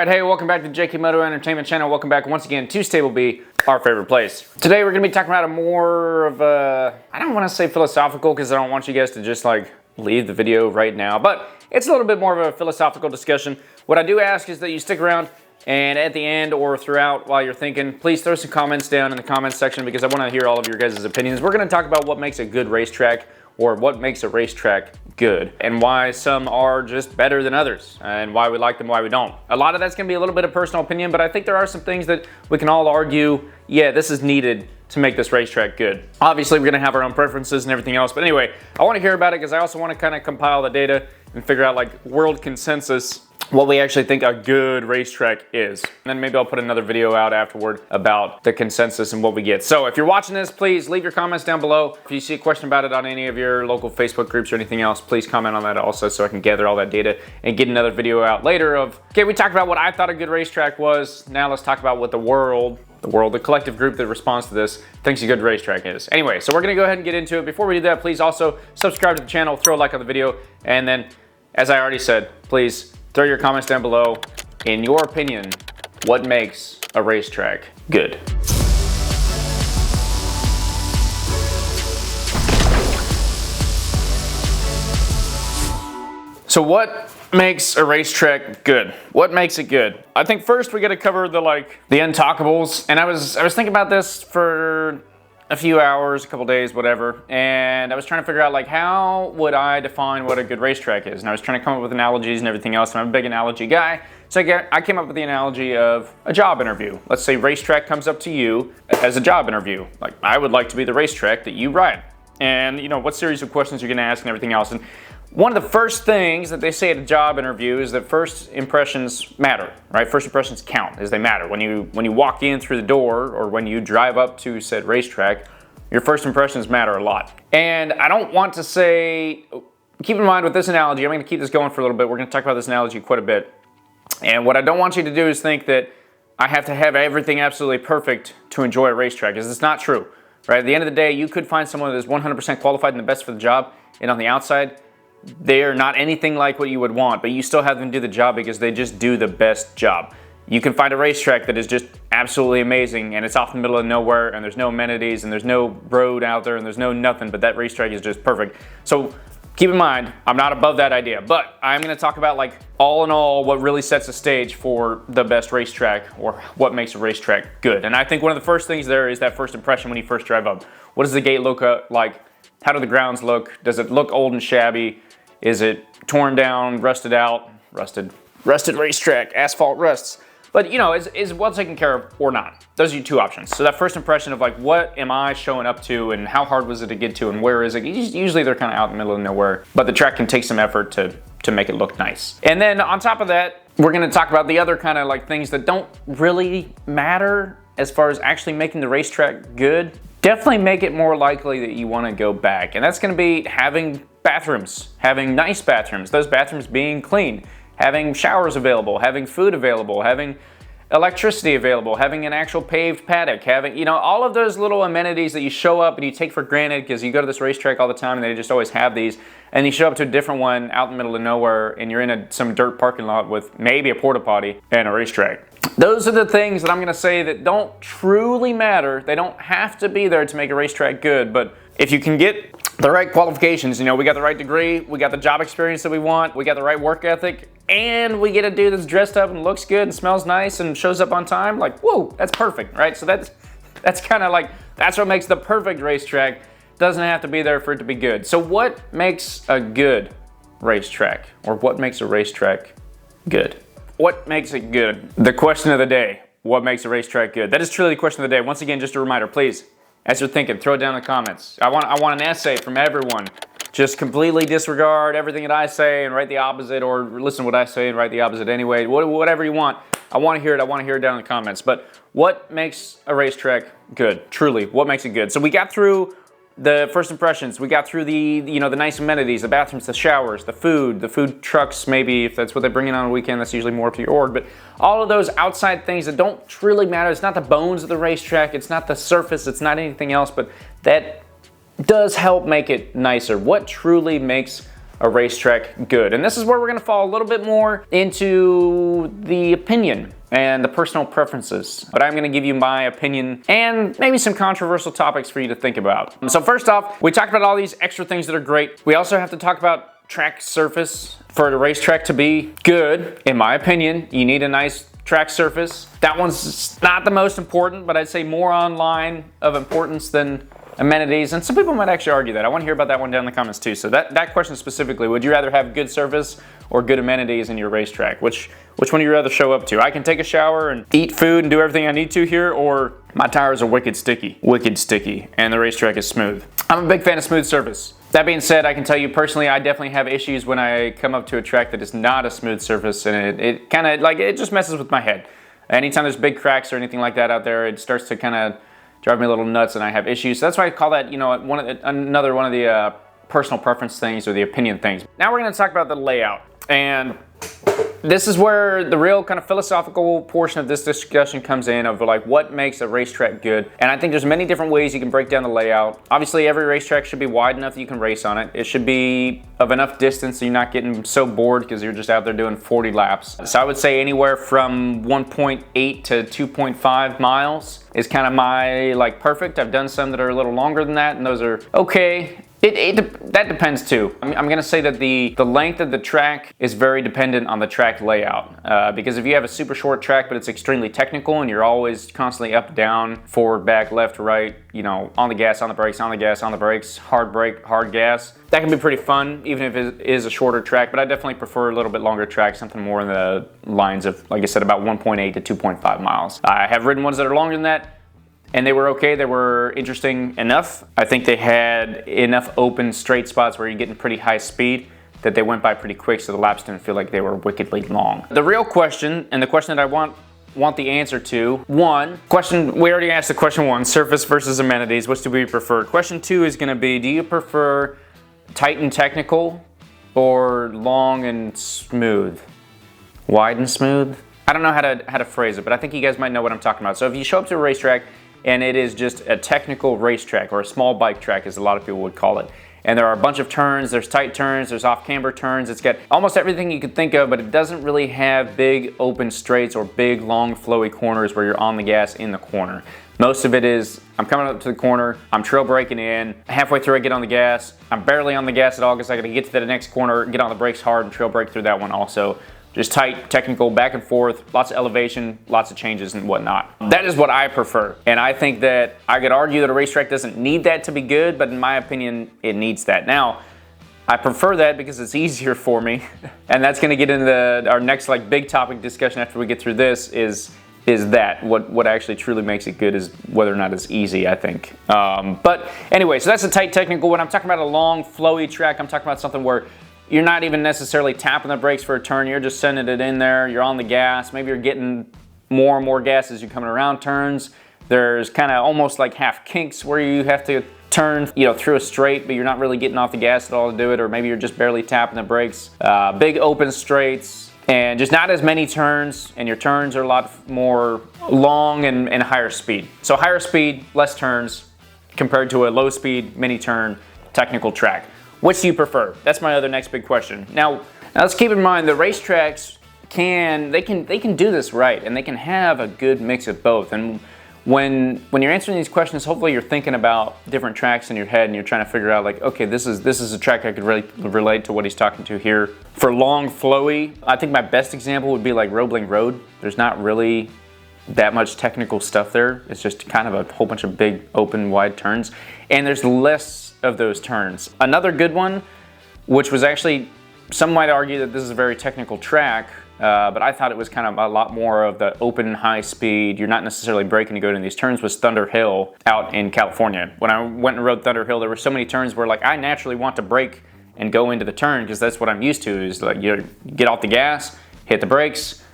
Alright, hey, welcome back to JKMoto Entertainment Channel. Welcome back once again to Stable B, our favorite place. Today we're going to be talking about a more of a, I don't want to say philosophical because I don't want you guys to just like leave the video right now, but it's a little bit more of a philosophical discussion. What I do ask is that you stick around and at the end or throughout while you're thinking, please throw some comments down in the comments section because I want to hear all of your guys' opinions. We're going to talk about what makes a good racetrack or what makes a racetrack good and why some are just better than others and why we like them, why we don't. A lot of that's going to be a little bit of personal opinion, but I think there are some things that we can all argue, yeah, this is needed to make this racetrack good. Obviously, we're going to have our own preferences and everything else, but anyway, I want to hear about it because I also want to kind of compile the data and figure out like world consensus what we actually think a good racetrack is. And then maybe I'll put another video out afterward about the consensus and what we get. So if you're watching this, please leave your comments down below. If you see a question about it on any of your local Facebook groups or anything else, please comment on that also so I can gather all that data and get another video out later of, okay, we talked about what I thought a good racetrack was. Now let's talk about what the collective group that responds to this thinks a good racetrack is. Anyway, so we're gonna go ahead and get into it. Before we do that, please also subscribe to the channel, throw a like on the video, and then, as I already said, please throw your comments down below. In your opinion, what makes a racetrack good? So what makes a racetrack good? What makes it good? I think first we got to cover the untalkables. And I was thinking about this for a few hours, a couple days, whatever, and I was trying to figure out like how would I define what a good racetrack is, and I was trying to come up with analogies and everything else, and I'm a big analogy guy, so I came up with the analogy of a job interview. Let's say racetrack comes up to you as a job interview, like I would like to be the racetrack that you ride, and you know what series of questions you're going to ask and everything else. And one of the first things that they say at a job interview is that first impressions matter, right? First impressions count, as they matter. When you walk in through the door or when you drive up to said racetrack, your first impressions matter a lot. And I don't want to say, keep in mind with this analogy, I'm going to keep this going for a little bit. We're going to talk about this analogy quite a bit. And what I don't want you to do is think that I have to have everything absolutely perfect to enjoy a racetrack, because it's not true, right? At the end of the day, you could find someone that is 100% qualified and the best for the job, and on the outside, they are not anything like what you would want, but you still have them do the job because they just do the best job. You can find a racetrack that is just absolutely amazing and it's off in the middle of nowhere and there's no amenities and there's no road out there and there's no nothing, but that racetrack is just perfect. So keep in mind, I'm not above that idea, but I'm going to talk about like all in all what really sets the stage for the best racetrack or what makes a racetrack good. And I think one of the first things there is that first impression when you first drive up. What does the gate look like? How do the grounds look? Does it look old and shabby? Is it torn down, rusted out, rusted racetrack, asphalt rusts? But you know, is well taken care of or not? Those are your two options. So that first impression of like, what am I showing up to and how hard was it to get to and where is it? Usually they're kind of out in the middle of nowhere, but the track can take some effort to make it look nice. And then on top of that, we're gonna talk about the other kind of like things that don't really matter as far as actually making the racetrack good. Definitely make it more likely that you wanna go back. And that's gonna be having bathrooms, having nice bathrooms, those bathrooms being clean, having showers available, having food available, having electricity available, having an actual paved paddock, having, you know, all of those little amenities that you show up and you take for granted because you go to this racetrack all the time and they just always have these, and you show up to a different one out in the middle of nowhere and you're in some dirt parking lot with maybe a porta potty and a racetrack. Those are the things that I'm gonna say that don't truly matter. They don't have to be there to make a racetrack good, but if you can get the right qualifications, you know, we got the right degree, we got the job experience that we want, we got the right work ethic, and we get a dude that's dressed up and looks good and smells nice and shows up on time, like, whoa, that's perfect, right? So that's kind of like, that's what makes the perfect racetrack. Doesn't have to be there for it to be good. So what makes a good racetrack, or what makes a racetrack good? What makes it good? The question of the day, what makes a racetrack good? That is truly the question of the day. Once again, just a reminder, please, as you're thinking, throw it down in the comments. I want an essay from everyone. Just completely disregard everything that I say and write the opposite, or listen to what I say and write the opposite anyway. Whatever you want. I want to hear it. I want to hear it down in the comments. But what makes a racetrack good? Truly, what makes it good? So we got through the first impressions. We got through the nice amenities, the bathrooms, the showers, the food trucks, maybe if that's what they bring in on a weekend, that's usually more up to your org. But all of those outside things that don't truly matter. It's not the bones of the racetrack. It's not the surface. It's not anything else, but that does help make it nicer. What truly makes a racetrack good? And this is where we're gonna fall a little bit more into the opinion and the personal preferences. But I'm gonna give you my opinion and maybe some controversial topics for you to think about. So first off, we talked about all these extra things that are great. We also have to talk about track surface. For the racetrack to be good, in my opinion, you need a nice track surface. That one's not the most important, but I'd say more online of importance than amenities. And some people might actually argue that. I want to hear about that one down in the comments too. So that question specifically, would you rather have good surface or good amenities in your racetrack? Which one would you rather show up to? I can take a shower and eat food and do everything I need to here, or my tires are wicked sticky, and the racetrack is smooth. I'm a big fan of smooth surface. That being said, I can tell you personally, I definitely have issues when I come up to a track that is not a smooth surface, and it kind of like, it just messes with my head. Anytime there's big cracks or anything like that out there, it starts to kind of drive me a little nuts and I have issues. So that's why I call that, you know, another one of the personal preference things or the opinion things. Now we're gonna talk about the layout. And this is where the real kind of philosophical portion of this discussion comes in, of like what makes a racetrack good. And I think there's many different ways you can break down the layout. Obviously every racetrack should be wide enough that you can race on it. It should be of enough distance so you're not getting so bored because you're just out there doing 40 laps. So I would say anywhere from 1.8 to 2.5 miles is kind of my like perfect. I've done some that are a little longer than that and those are okay. That depends too. I'm gonna say that the length of the track is very dependent on the track layout. Because if you have a super short track but it's extremely technical and you're always constantly up, down, forward, back, left, right, you know, on the gas, on the brakes, on the gas, on the brakes, hard brake, hard gas, that can be pretty fun even if it is a shorter track, but I definitely prefer a little bit longer track, something more in the lines of, like I said, about 1.8 to 2.5 miles. I have ridden ones that are longer than that, and they were okay, they were interesting enough. I think they had enough open straight spots where you're getting pretty high speed that they went by pretty quick, so the laps didn't feel like they were wickedly long. The real question, and the question that I want the answer to, we already asked the question one, surface versus amenities, which do we prefer? Question two is gonna be, do you prefer tight and technical or long and smooth? Wide and smooth? I don't know how to phrase it, but I think you guys might know what I'm talking about. So if you show up to a racetrack and it is just a technical racetrack or a small bike track, as a lot of people would call it, and there are a bunch of turns, there's tight turns, there's off-camber turns, it's got almost everything you could think of, but it doesn't really have big open straights or big long flowy corners where you're on the gas in the corner. Most of it is, I'm coming up to the corner, I'm trail braking in, halfway through I get on the gas, I'm barely on the gas at all because I gotta get to the next corner, get on the brakes hard and trail brake through that one also. Just tight, technical, back and forth, lots of elevation, lots of changes and whatnot. That is what I prefer. And I think that I could argue that a racetrack doesn't need that to be good, but in my opinion, it needs that. Now, I prefer that because it's easier for me. And that's gonna get into our next like big topic discussion after we get through this is that. What actually truly makes it good is whether or not it's easy, I think. But anyway, so that's a tight technical. When I'm talking about a long, flowy track, I'm talking about something where you're not even necessarily tapping the brakes for a turn, you're just sending it in there, you're on the gas, maybe you're getting more and more gas as you're coming around turns. There's kind of almost like half kinks where you have to turn, you know, through a straight, but you're not really getting off the gas at all to do it, or maybe you're just barely tapping the brakes. Big open straights, and just not as many turns, and your turns are a lot more long and higher speed. So higher speed, less turns, compared to a low speed, mini turn, technical track. Which do you prefer? That's my other next big question. Now let's keep in mind the racetracks can do this right, and they can have a good mix of both. And when you're answering these questions, hopefully you're thinking about different tracks in your head and you're trying to figure out like, okay, this is a track I could really relate to what he's talking to here. For long, flowy, I think my best example would be like Roebling Road. There's not really that much technical stuff there. It's just kind of a whole bunch of big, open, wide turns. And there's less of those turns. Another good one, which was actually, some might argue that this is a very technical track, but I thought it was kind of a lot more of the open, high speed, you're not necessarily braking to go into these turns, was Thunder Hill out in California. When I went and rode Thunder Hill, there were so many turns where like I naturally want to brake and go into the turn because that's what I'm used to, is like you get off the gas, hit the brakes,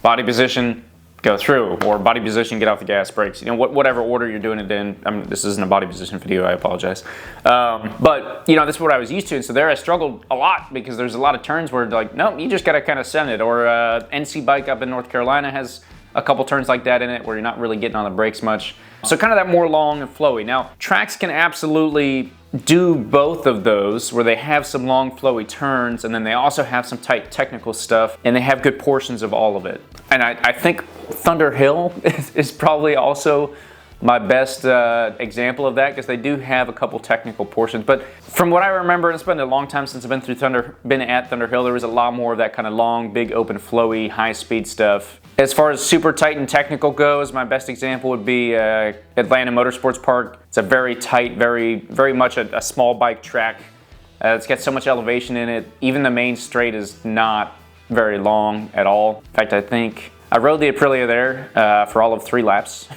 body position, go through, or body position, get off the gas, brakes, you know, whatever order you're doing it in. I mean, this isn't a body position video, I apologize. But, you know, that's what I was used to, and so there I struggled a lot because there's a lot of turns where like, no, you just gotta kind of send it, or NC Bike up in North Carolina has a couple turns like that in it where you're not really getting on the brakes much. So kind of that more long and flowy. Now, tracks can absolutely do both of those, where they have some long flowy turns and then they also have some tight technical stuff, and they have good portions of all of it. And I think Thunder Hill is probably also my best example of that, because they do have a couple technical portions. But from what I remember, and it's been a long time since I've been at Thunder Hill, there was a lot more of that kind of long, big, open, flowy, high-speed stuff. As far as super tight and technical goes, my best example would be Atlanta Motorsports Park. It's a very tight, very much a small bike track. It's got so much elevation in it. Even the main straight is not very long at all. In fact, I think I rode the Aprilia there for all of 3 laps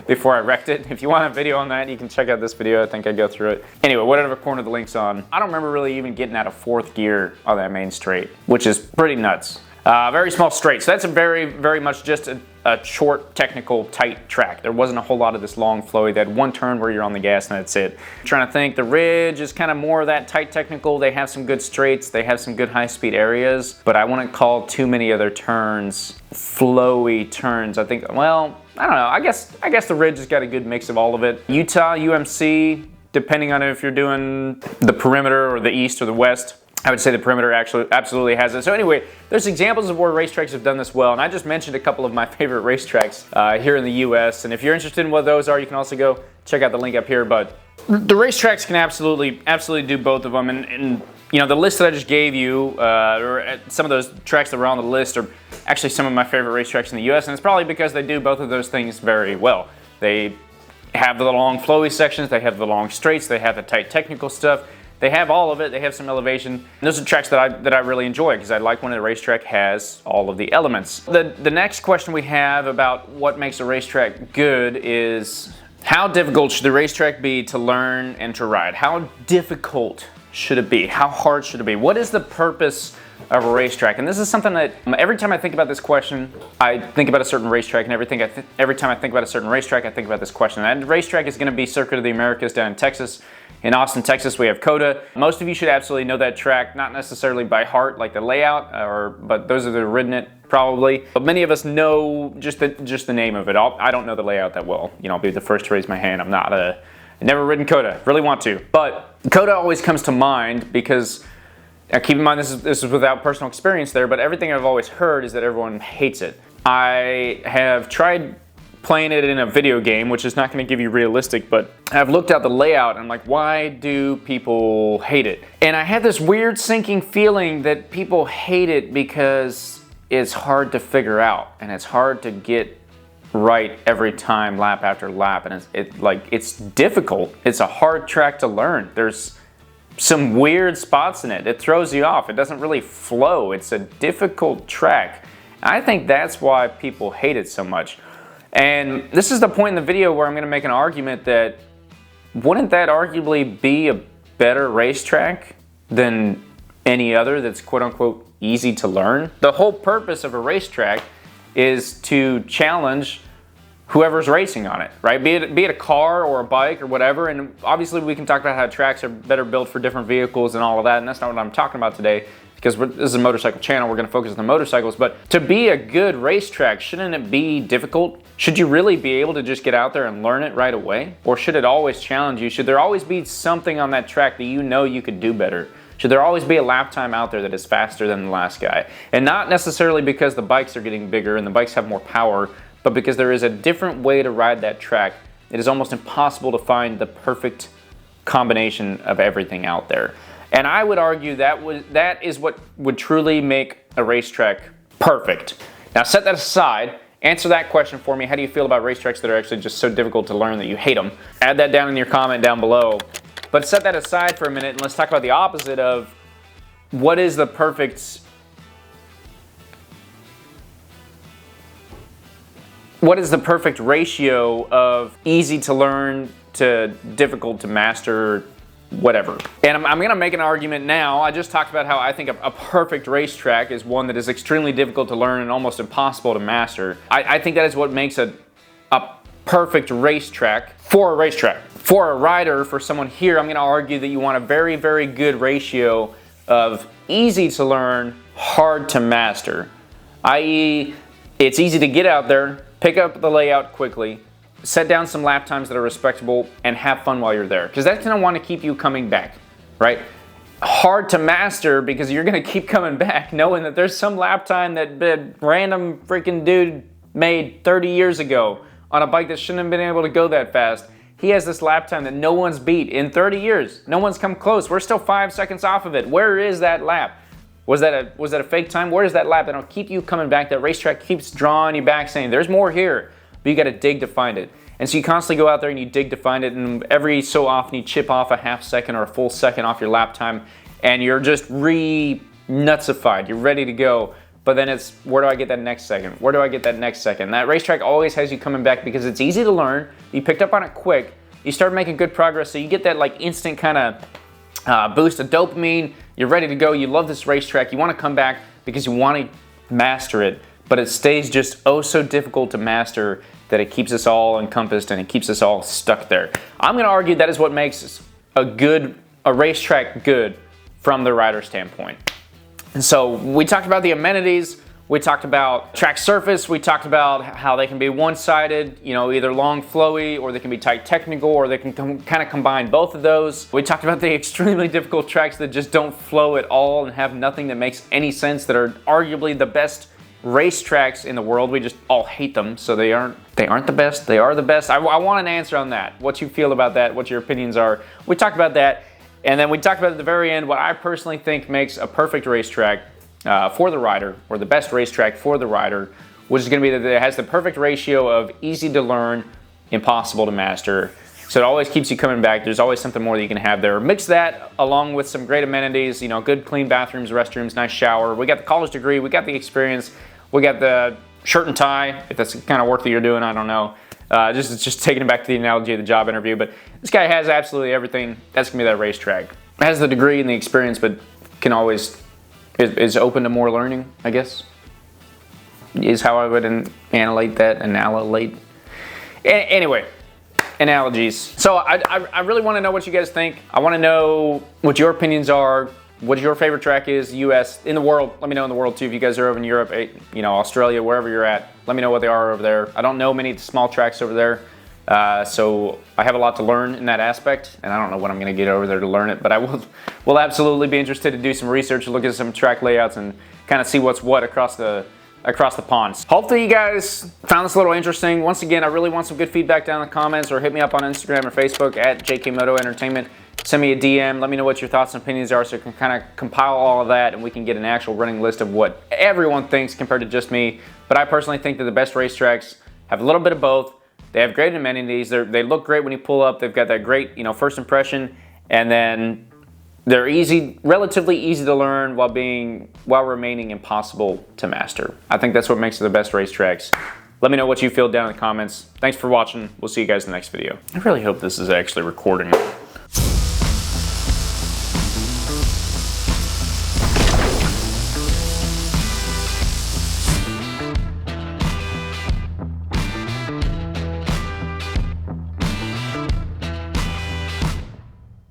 before I wrecked it. If you want a video on that, you can check out this video. I think I go through it. Anyway, whatever corner the link's on. I don't remember really even getting out of 4th gear on that main straight, which is pretty nuts. Very small straight, so that's a very much just a short, technical, tight track. There wasn't a whole lot of this long flowy. They had one turn where you're on the gas and that's it. I'm trying to think, the Ridge is kind of more of that tight technical. They have some good straights, they have some good high-speed areas, but I wouldn't call too many other turns flowy turns. I think, well, I don't know. I guess the Ridge has got a good mix of all of it. Utah, UMC, depending on if you're doing the perimeter or the east or the west, I would say the perimeter actually absolutely has it. So anyway, there's examples of where racetracks have done this well, and I just mentioned a couple of my favorite racetracks here in the US, and if you're interested in what those are, you can also go check out the link up here. But the racetracks can absolutely do both of them, and you know, the list that I just gave you, or some of those tracks that were on the list, are actually some of my favorite racetracks in the US, and it's probably because they do both of those things very well. They have the long flowy sections, they have the long straights, they have the tight technical stuff. They have all of it. They have some elevation. And those are tracks that I really enjoy, because I like when a racetrack has all of the elements. The next question we have about what makes a racetrack good is, how difficult should the racetrack be to learn and to ride? How difficult should it be? How hard should it be? What is the purpose of a racetrack? And this is something that every time I think about this question, I think about a certain racetrack, and every time I think about a certain racetrack, I think about this question. And the racetrack is going to be Circuit of the Americas down in Texas. In Austin, Texas, we have COTA. Most of you should absolutely know that track, not necessarily by heart, like the layout, but those that have ridden it probably. But many of us know just the name of it. I don't know the layout that well. You know, I'll be the first to raise my hand. I've never ridden COTA. Really want to, but COTA always comes to mind because, keep in mind this is without personal experience there, but everything I've always heard is that everyone hates it. I have tried playing it in a video game, which is not going to give you realistic, but I've looked at the layout and I'm like, why do people hate it? And I had this weird sinking feeling that people hate it because it's hard to figure out and it's hard to get right every time, lap after lap, and it's difficult. It's a hard track to learn. There's some weird spots in it. It throws you off. It doesn't really flow. It's a difficult track. I think that's why people hate it so much. And this is the point in the video where I'm going to make an argument that wouldn't that arguably be a better racetrack than any other that's quote-unquote easy to learn? The whole purpose of a racetrack is to challenge whoever's racing on it, right? Be it a car or a bike or whatever, and obviously we can talk about how tracks are better built for different vehicles and all of that, and that's not what I'm talking about today, because this is a motorcycle channel. We're going to focus on the motorcycles. But to be a good racetrack, shouldn't it be difficult? Should you really be able to just get out there and learn it right away? Or should it always challenge you? Should there always be something on that track that you know you could do better? Should there always be a lap time out there that is faster than the last guy? And not necessarily because the bikes are getting bigger and the bikes have more power, but because there is a different way to ride that track. It is almost impossible to find the perfect combination of everything out there. And I would argue that is what would truly make a racetrack perfect. Now set that aside, answer that question for me. How do you feel about racetracks that are actually just so difficult to learn that you hate them? Add that down in your comment down below. But set that aside for a minute and let's talk about the opposite of what is the perfect ratio of easy to learn to difficult to master, whatever. And I'm gonna make an argument now. I just talked about how I think a perfect racetrack is one that is extremely difficult to learn and almost impossible to master. I think that is what makes a perfect racetrack for a racetrack. For a rider, for someone here, I'm gonna argue that you want a very, very good ratio of easy to learn, hard to master. I.e., It's easy to get out there, pick up the layout quickly, set down some lap times that are respectable, and have fun while you're there. Because that's going to want to keep you coming back, right? Hard to master because you're going to keep coming back knowing that there's some lap time that random freaking dude made 30 years ago on a bike that shouldn't have been able to go that fast. He has this lap time that no one's beat in 30 years. No one's come close. We're still 5 seconds off of it. Where is that lap? Was that a fake time? Where is that lap that'll keep you coming back? That racetrack keeps drawing you back saying there's more here, but you got to dig to find it. And so you constantly go out there and you dig to find it, and every so often you chip off a half second or a full second off your lap time, and you're just nutsified. You're ready to go. But then it's, where do I get that next second? Where do I get that next second? That racetrack always has you coming back because it's easy to learn. You picked up on it quick. You start making good progress, so you get that like instant kind of boost of dopamine. You're ready to go. You love this racetrack. You want to come back because you want to master it, but it stays just oh so difficult to master that it keeps us all encompassed and it keeps us all stuck there. I'm going to argue that is what makes a racetrack good from the rider standpoint. And so we talked about the amenities, we talked about track surface, we talked about how they can be one-sided, you know, either long flowy, or they can be tight technical, or they can kind of combine both of those. We talked about the extremely difficult tracks that just don't flow at all and have nothing that makes any sense, that are arguably the best racetracks in the world. We just all hate them, so they aren't the best, they are the best. I want an answer on that, what you feel about that, what your opinions are. We talked about that. And then we talked about at the very end what I personally think makes a perfect racetrack for the rider, or the best racetrack for the rider, which is going to be that it has the perfect ratio of easy to learn, impossible to master. So it always keeps you coming back. There's always something more that you can have there. Mix that along with some great amenities, you know, good clean bathrooms, restrooms, nice shower. We got the college degree, we got the experience, we got the shirt and tie, if that's the kind of work that you're doing, I don't know. Just taking it back to the analogy of the job interview, but this guy has absolutely everything. That's gonna be that racetrack. Has the degree and the experience, but can always is open to more learning, I guess, is how I would annihilate that. Anyway, analogies. So I really want to know what you guys think. I want to know what your opinions are. What your favorite track is, US, in the world. Let me know in the world too. If you guys are over in Europe, you know, Australia, wherever you're at, let me know what they are over there. I don't know many of the small tracks over there, so I have a lot to learn in that aspect, and I don't know when I'm going to get over there to learn it, but I will absolutely be interested to do some research, look at some track layouts, and kind of see what's what across the ponds. Hopefully you guys found this a little interesting. Once again, I really want some good feedback down in the comments, or hit me up on Instagram or Facebook at JKMotoEntertainment. Send me a DM, let me know what your thoughts and opinions are so I can kind of compile all of that and we can get an actual running list of what everyone thinks compared to just me. But I personally think that the best racetracks have a little bit of both. They have great amenities, they look great when you pull up, they've got that great, you know, first impression, and then they're relatively easy to learn while remaining impossible to master. I think that's what makes it the best racetracks. Let me know what you feel down in the comments. Thanks for watching. We'll see you guys in the next video. I really hope this is actually recording.